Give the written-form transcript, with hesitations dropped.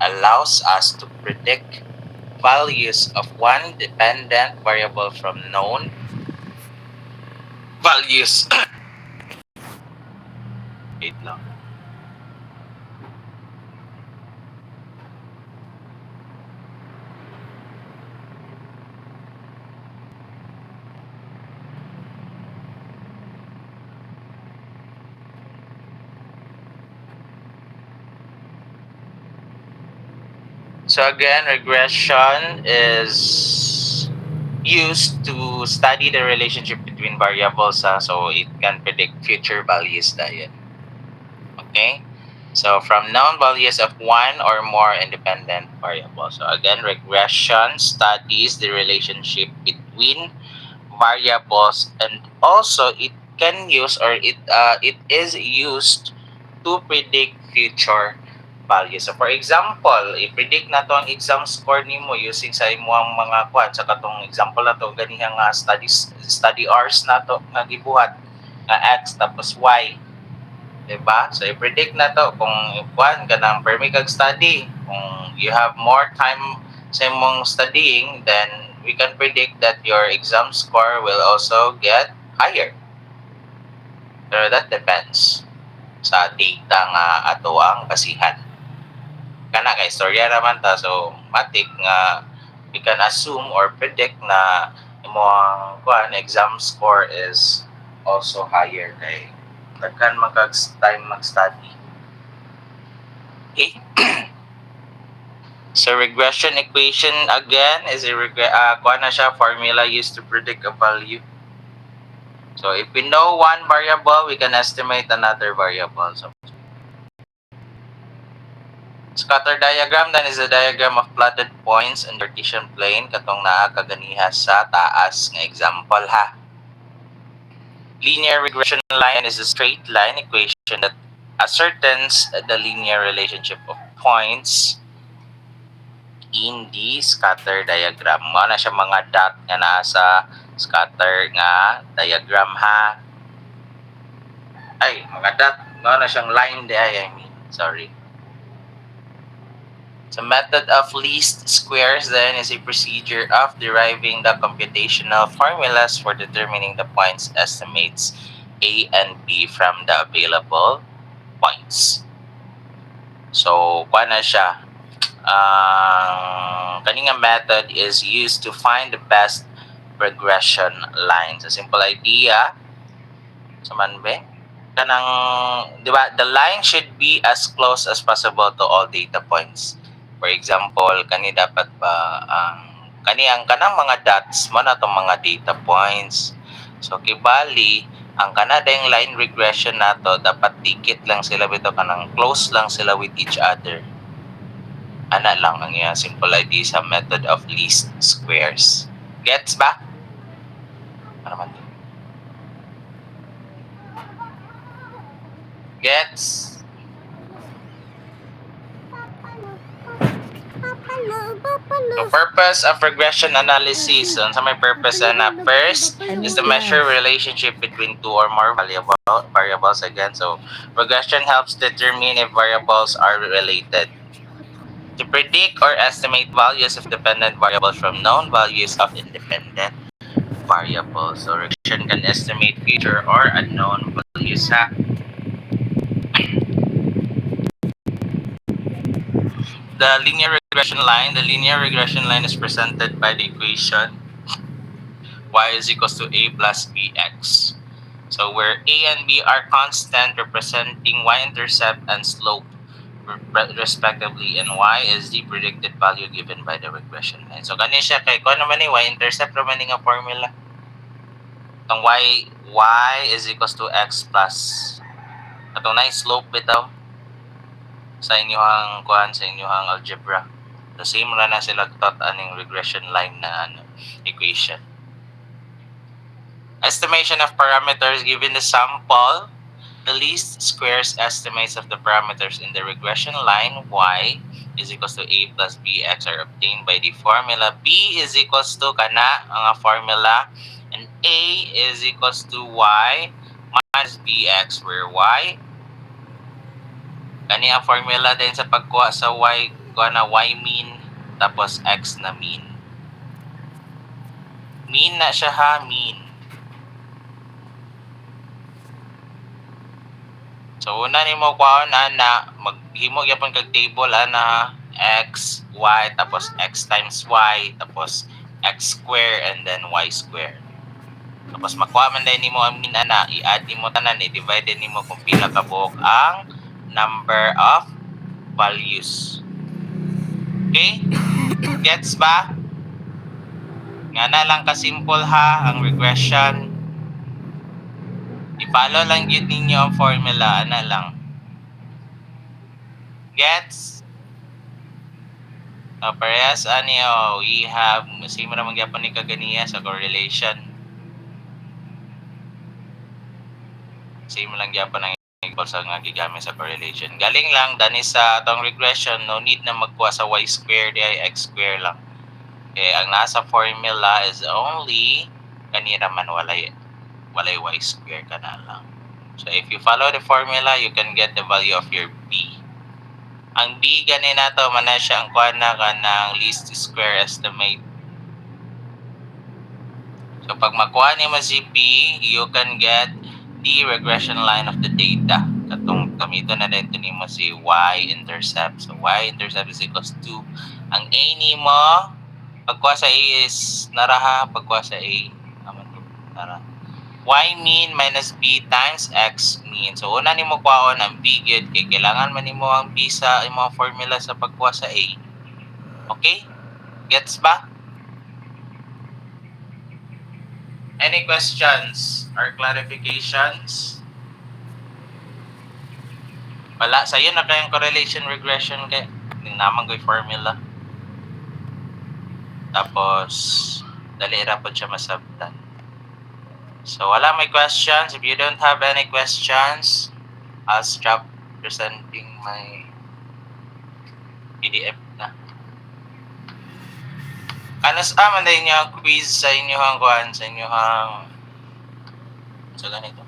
allows us to predict values of one dependent variable from known values. Wait lang. So again, regression is used to study the relationship between variables, so it can predict future values diet. Okay? So from known values of one or more independent variables. So again, regression studies the relationship between variables, and also it can use, or it is used to predict future values. So for example, i-predict na to ang exam score nimo using sa imong mga kwan sa katong example na to ganiha nga study hours na to nga gibuhat nga x tapos y, diba? So i-predict na to kung kwan kanang permi kag study, kung you have more time sa imong studying, then we can predict that your exam score will also get higher. Pero that depends sa data nga ato ang basihan. Kana kay istorya naman ta, so matik nga we can assume or predict na imong kuan exam score is also higher kay daghan man kag time mag-study. Okay. So regression equation again is a kuan na siya formula used to predict a value. So if we know one variable, we can estimate another variable. So scatter diagram then is a diagram of plotted points in Cartesian plane katong naa kaganiha sa taas nga example ha. Linear regression line is a straight line equation that ascertains the linear relationship of points in the scatter diagram. Mao na siya mga dot nga naa sa scatter nga diagram ha. Ay, mga dot. Mao na siyang line di ay, sorry. The method of least squares then is a procedure of deriving the computational formulas for determining the points estimates A and B from the available points. So, kuha na siya. Kaning method is used to find the best regression line. So, simple idea. So, kanang, di ba, the line should be as close as possible to all data points. For example, kani dapat ba kani ang kanang mga dots mo na tong mga data points. So kibali ang kanadang line regression nato dapat dikit lang sila bitaw, kanang close lang sila with each other. Ana lang ang iya simple idea sa method of least squares. Gets ba? Ano man to? Gets? The purpose of regression analysis, sa may purpose na first is to measure relationship between two or more variables again. So regression helps determine if variables are related. To predict or estimate values of dependent variables from known values of independent variables. So regression can estimate future or unknown values ha. The linear regression line is presented by the equation y is equals to a plus bx. So where a and b are constant, representing y-intercept and slope respectively, and y is the predicted value given by the regression line. So kani siya kay kung naman ni y-intercept naman ni nga formula. Itong y is equals to x plus. Itong na slope bitaw sa inyong kuan, sa inyong algebra. The same ra na sila taught aning regression line na equation. Estimation of parameters given the sample. The least squares estimates of the parameters in the regression line y is equals to a plus bx are obtained by the formula b is equals to kana ang formula, and a is equals to y minus bx, where y kani ang formula din sa pagkuha sa y kuha na y mean tapos x na mean. Mean na siya ha, mean. So una nimo kuhaon ana, maghimo gyapon kag table ana x, y tapos x times y tapos x square and then y square. Tapos makuha man din nimo ang mean ana, i-add nimo tanan, i-divide nimo kung pila ka buok ang number of values. Okay? Gets ba? Nga na lang ka-simple ha ang regression. I-follow lang yun ninyo ang formula, ana lang. Gets? So, parehas ani we have, same naman gyapon ni kaganiya sa correlation. Same lang gyapon ang equals ang gigamit sa correlation. Galing lang dani sa atong regression, no need na magkuha sa y square, di ay x square lang. Okay, ang nasa formula is only kanina man walay y square ka na lang. So if you follow the formula, you can get the value of your b. Ang b gani nato man na siya ang kuha na ka ng least square estimate. So pag makuha ni mo si b, you can get the regression line of the data. Katong gamito na dito ni mo si y-intercept. So y-intercept is equals to ang a ni mo pagkuha sa A is naraha, pagkuha sa A nara. Y mean minus B times X mean. So una nimo kuhaon ang B gyud kay kailangan man nimo ang B sa imong formula sa pagkuha sa A. Okay? Gets ba? Any questions or clarifications? Wala, sa'yo na kayang correlation regression kay naman ko'y formula. Tapos, dali ra po siya masabtan. So, wala may questions. If you don't have any questions, I'll stop presenting my PDF na. Anas man din yung quiz sa inyohang kuhan, sa inyohang, so ganito.